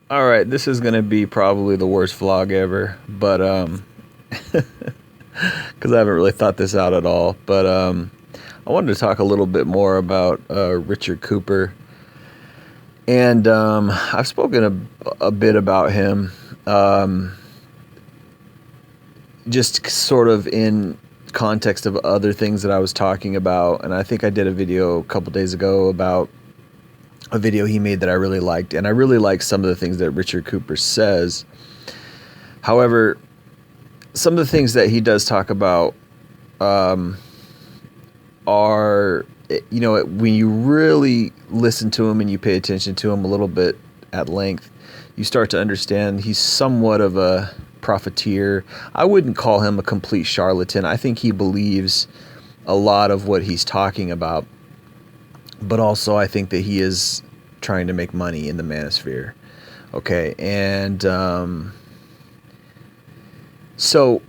All right, this is gonna be probably the worst vlog ever, but because I haven't really thought this out at all. But I wanted to talk a little bit more about Richard Cooper, and I've spoken a bit about him, um, just sort of in context of other things that I was talking about. And I think I did a video a couple days ago about a video he made that I really liked, and I really like some of the things that Richard Cooper says. However, some of the things that he does talk about um, are, when you really listen to him and you pay attention to him a little bit at length, you start to understand he's somewhat of a profiteer. I wouldn't call him a complete charlatan. I think he believes a lot of what he's talking about, but also I think that he is trying to make money in the manosphere. Okay, and so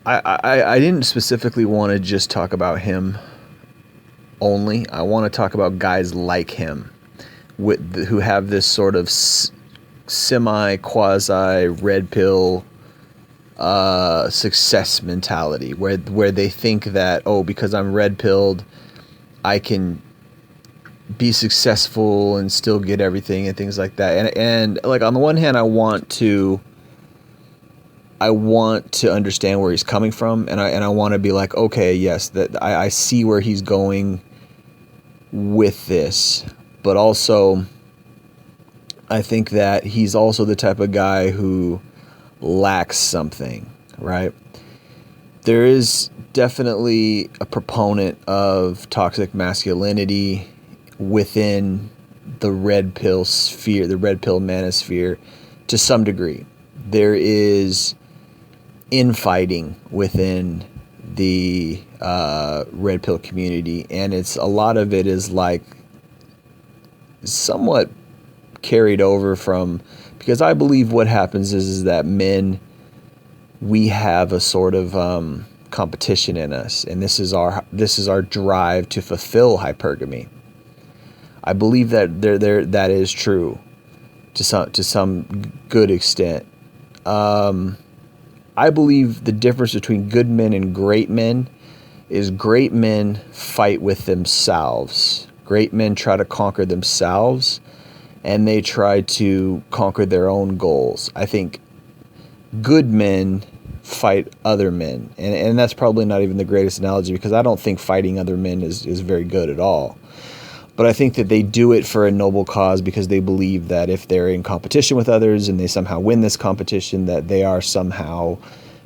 I didn't specifically want to just talk about him only. I want to talk about guys like him who have this sort of semi quasi red pill success mentality where they think that, oh, because I'm red pilled, I can be successful and still get everything and things like that. And like, on the one hand, I want to understand where he's coming from, and I want to be like, okay, yes, that I see where he's going with this, but also I think that he's also the type of guy who lacks something, right? There is definitely a proponent of toxic masculinity within the red pill sphere, the red pill manosphere, to some degree. There is infighting within the red pill community, and a lot of it is like somewhat carried over from, because I believe what happens is that men, we have a sort of competition in us, and this is our drive to fulfill hypergamy. I believe that that is true to some good extent. I believe the difference between good men and great men is great men fight with themselves. Great men try to conquer themselves, and they try to conquer their own goals. I think good men fight other men. And that's probably not even the greatest analogy, because I don't think fighting other men is very good at all. But I think that they do it for a noble cause, because they believe that if they're in competition with others and they somehow win this competition, that they are somehow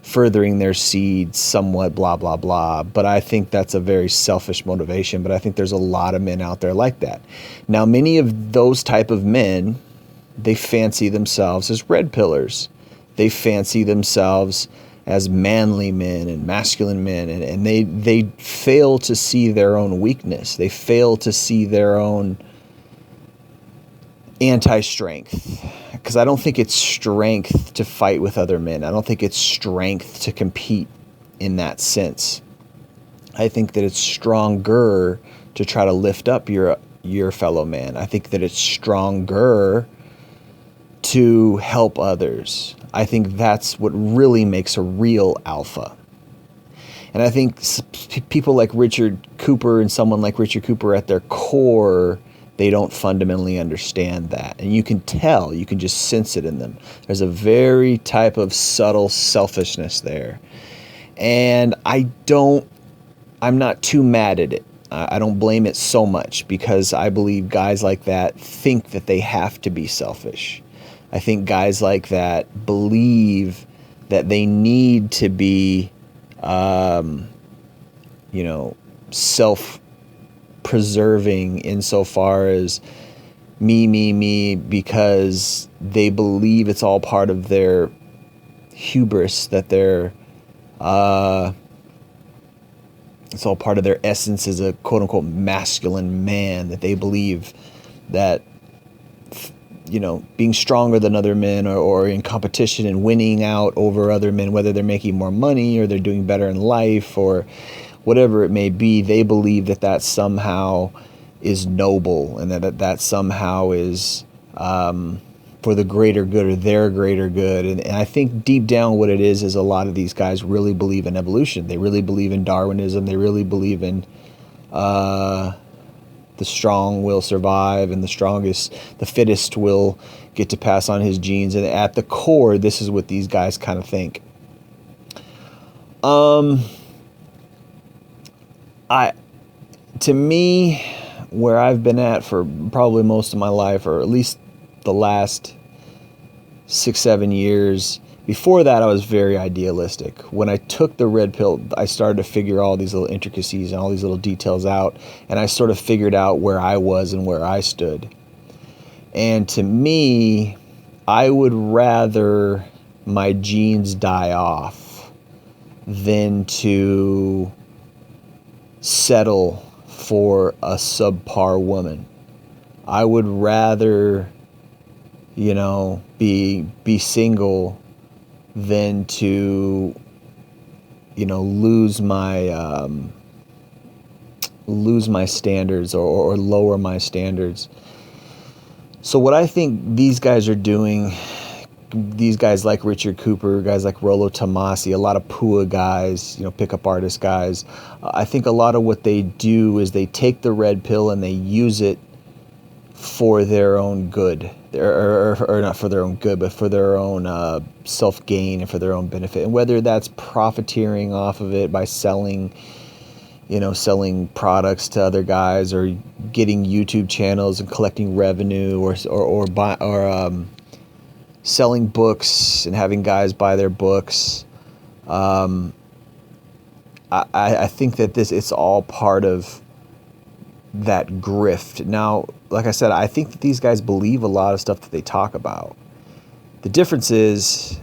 furthering their seed somewhat, blah, blah, blah. But I think that's a very selfish motivation. But I think there's a lot of men out there like that. Now, many of those type of men, they fancy themselves as red pillars. They fancy themselves as manly men and masculine men, and they fail to see their own weakness. They fail to see their own anti-strength, because I don't think it's strength to fight with other men. I don't think it's strength to compete in that sense. I think that it's stronger to try to lift up your fellow man. I think that it's stronger to help others. I think that's what really makes a real alpha. And I think people like Richard Cooper and someone like Richard Cooper, at their core, they don't fundamentally understand that. And you can tell, you can just sense it in them. There's a very type of subtle selfishness there. And I'm not too mad at it. I don't blame it so much, because I believe guys like that think that they have to be selfish. I think guys like that believe that they need to be, self-preserving insofar as me, because they believe it's all part of their hubris, that it's all part of their essence as a quote-unquote masculine man, that they believe that being stronger than other men, or in competition and winning out over other men, whether they're making more money or they're doing better in life or whatever it may be, they believe that somehow is noble, and that somehow is for the greater good or their greater good. And I think deep down what it is a lot of these guys really believe in evolution. They really believe in Darwinism. They really believe in the strong will survive and the fittest will get to pass on his genes. And at the core, this is what these guys kind of think. To me, where I've been at for probably most of my life, or at least the last 6-7 years, before that I was very idealistic. When I took the red pill, I started to figure all these little intricacies and all these little details out, and I sort of figured out where I was and where I stood. And to me, I would rather my genes die off than to settle for a subpar woman. I would rather, be single than to, lose my standards or lower my standards. So what I think these guys are doing, these guys like Richard Cooper, guys like Rollo Tomassi, a lot of PUA guys, pickup artist guys, I think a lot of what they do is they take the red pill and they use it for their own good, or not for their own good, but for their own self-gain and for their own benefit. And whether that's profiteering off of it by selling products to other guys, or getting YouTube channels and collecting revenue, or selling books and having guys buy their books. I think that it's all part of that grift. Now, like I said, I think that these guys believe a lot of stuff that they talk about. The difference is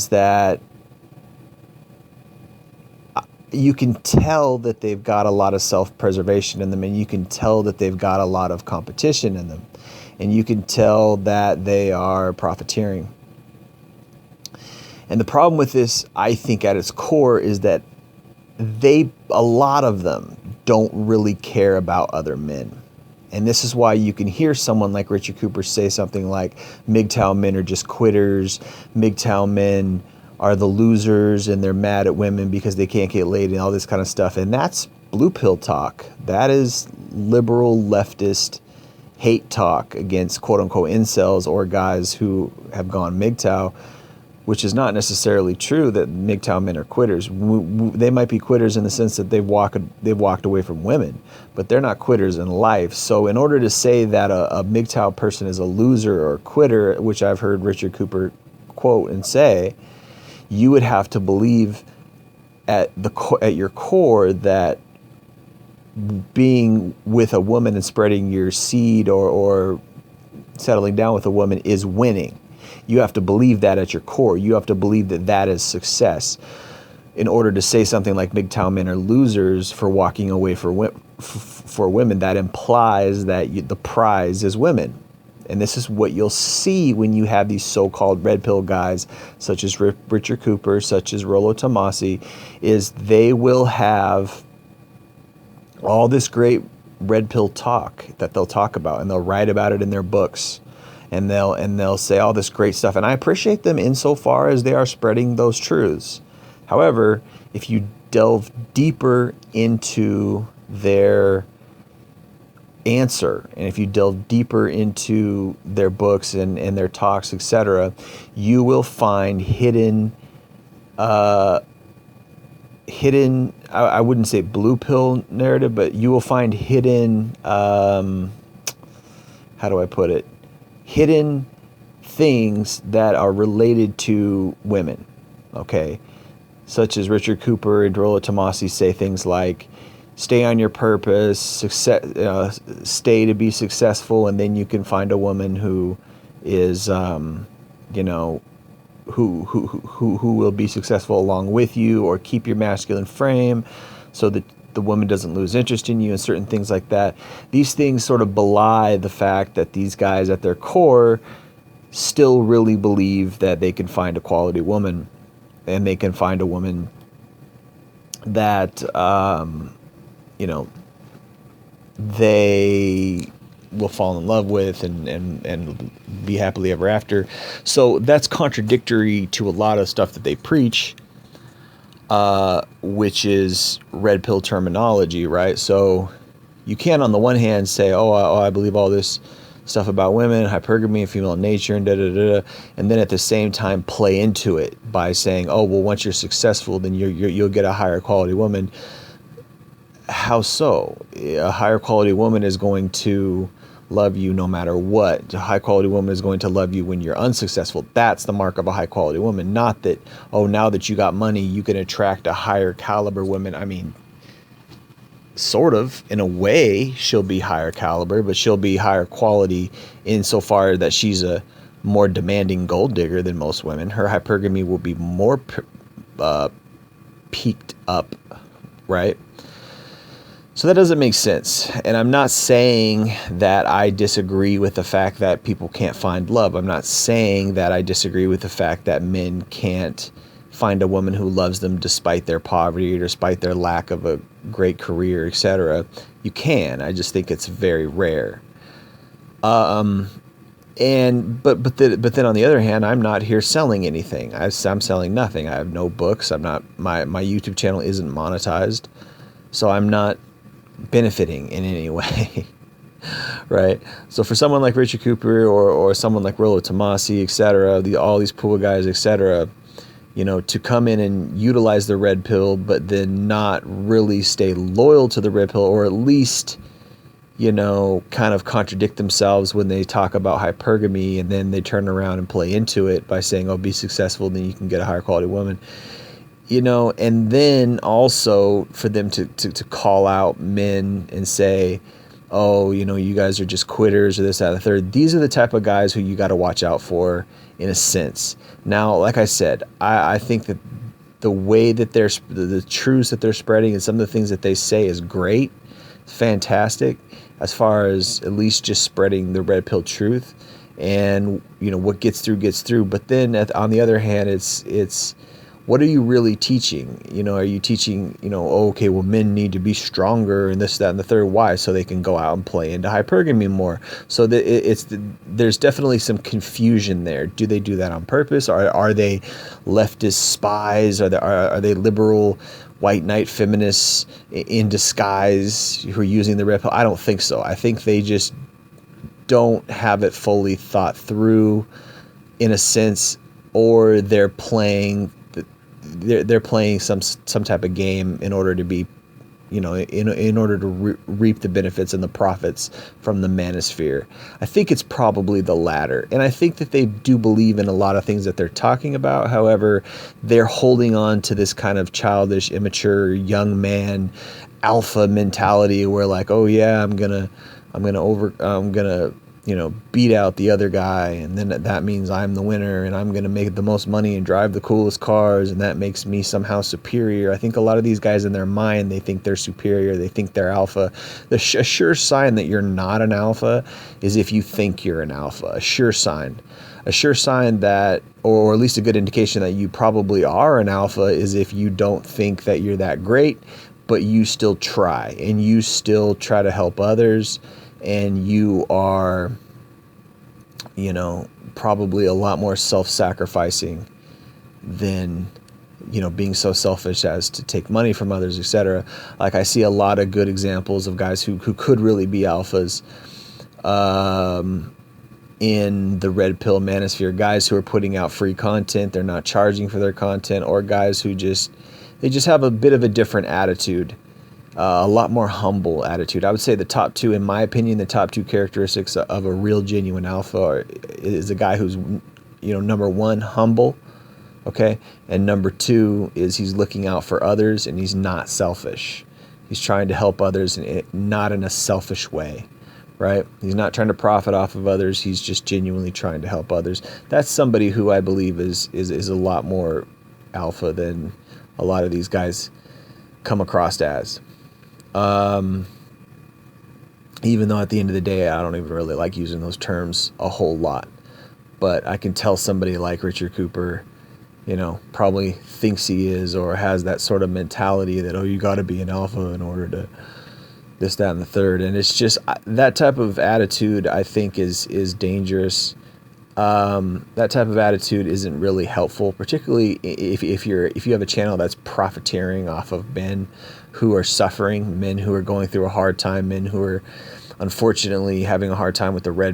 that you can tell that they've got a lot of self-preservation in them, and you can tell that they've got a lot of competition in them, and you can tell that they are profiteering. And the problem with this, I think at its core, is that a lot of them don't really care about other men. And this is why you can hear someone like Richard Cooper say something like, MGTOW men are just quitters, MGTOW men are the losers, and they're mad at women because they can't get laid, and all this kind of stuff. And that's blue pill talk. That is liberal leftist hate talk against quote unquote incels, or guys who have gone MGTOW, which is not necessarily true that MGTOW men are quitters. They might be quitters in the sense that they've walked away from women, but they're not quitters in life. So in order to say that a MGTOW person is a loser or a quitter, which I've heard Richard Cooper quote and say, you would have to believe at your core that being with a woman and spreading your seed or settling down with a woman is winning. You have to believe that at your core. You have to believe that that is success. In order to say something like MGTOW men are losers for walking away for women, that implies that the prize is women. And this is what you'll see when you have these so-called red pill guys, such as Richard Cooper, such as Rollo Tomassi, is they will have all this great red pill talk that they'll talk about, and they'll write about it in their books. And they'll say all this great stuff. And I appreciate them insofar as they are spreading those truths. However, if you delve deeper into their answer, and if you delve deeper into their books and their talks, etc., you will find hidden, I wouldn't say blue pill narrative, but you will find hidden, how do I put it? Hidden things that are related to women, okay? Such as Richard Cooper and Rollo Tomassi say things like, stay on your purpose, stay to be successful, and then you can find a woman who is, who will be successful along with you, or keep your masculine frame so that the woman doesn't lose interest in you, and certain things like that. These things sort of belie the fact that these guys at their core still really believe that they can find a quality woman, and they can find a woman that, they will fall in love with and be happily ever after. So that's contradictory to a lot of stuff that they preach, which is red pill terminology, right? So you can, on the one hand, say, I believe all this stuff about women, hypergamy, female nature, and and then at the same time play into it by saying, oh, well, once you're successful, then you'll get a higher quality woman. How so? A higher quality woman is going to love you no matter what. A high quality woman is going to love you when you're unsuccessful. That's the mark of a high quality woman. Not that, oh, now that you got money, you can attract a higher caliber woman. I mean, sort of, in a way, she'll be higher caliber, but she'll be higher quality insofar that she's a more demanding gold digger than most women. Her hypergamy will be more peaked up, right? So that doesn't make sense. And I'm not saying that I disagree with the fact that people can't find love. I'm not saying that I disagree with the fact that men can't find a woman who loves them despite their poverty or despite their lack of a great career, etc. You can. I just think it's very rare. But then on the other hand, I'm not here selling anything. I'm selling nothing. I have no books. I'm not. My YouTube channel isn't monetized, so I'm not benefiting in any way. Right? So for someone like Richard Cooper or someone like Rollo Tomassi, etc., all these pool guys, etc., to come in and utilize the red pill, but then not really stay loyal to the red pill, or at least, kind of contradict themselves when they talk about hypergamy, and then they turn around and play into it by saying, oh, be successful, then you can get a higher quality woman. And then also for them to call out men and say, oh, you guys are just quitters or this, that, and the third. These are the type of guys who you got to watch out for, in a sense. Now, like I said, I think that the way that the truths that they're spreading and some of the things that they say is great, fantastic, as far as at least just spreading the red pill truth. And, what gets through. But then on the other hand, it's what are you really teaching? Are you teaching, okay, well, men need to be stronger and this, that, and the third. Why? So they can go out and play into hypergamy more. So that there's definitely some confusion there. Do they do that on purpose? Are they leftist spies? Are they liberal white knight feminists in disguise who are using the red pill? I don't think so. I think they just don't have it fully thought through, in a sense, or they're playing some type of game in order to be, in order to reap the benefits and the profits from the manosphere. I think it's probably the latter. And I think that they do believe in a lot of things that they're talking about. However, they're holding on to this kind of childish, immature, young man alpha mentality where, like, oh yeah, I'm gonna beat out the other guy, and then that means I'm the winner, and I'm going to make the most money and drive the coolest cars, and that makes me somehow superior. I think a lot of these guys in their mind, they think they're superior, they think they're alpha. A sure sign that you're not an alpha is if you think you're an alpha. A sure sign that, or at least a good indication that you probably are an alpha, is if you don't think that you're that great, but you still try, and you still try to help others, and you are, probably a lot more self-sacrificing than, being so selfish as to take money from others, etc. Like, I see a lot of good examples of guys who could really be alphas in the red pill manosphere. Guys who are putting out free content, they're not charging for their content, or guys who just have a bit of a different attitude. A lot more humble attitude. I would say the top two, in my opinion, the top two characteristics of a real genuine alpha is a guy who's, number one, humble, okay? And number two is he's looking out for others, and he's not selfish. He's trying to help others, and not in a selfish way, right? He's not trying to profit off of others. He's just genuinely trying to help others. That's somebody who I believe is a lot more alpha than a lot of these guys come across as. Even though at the end of the day, I don't even really like using those terms a whole lot, but I can tell somebody like Richard Cooper, probably thinks he is, or has that sort of mentality that, oh, you got to be an alpha in order this, that, and the third. And it's just that type of attitude, I think, is dangerous. That type of attitude isn't really helpful, particularly if you have a channel that's profiteering off of men who are suffering, men who are going through a hard time, men who are unfortunately having a hard time with the red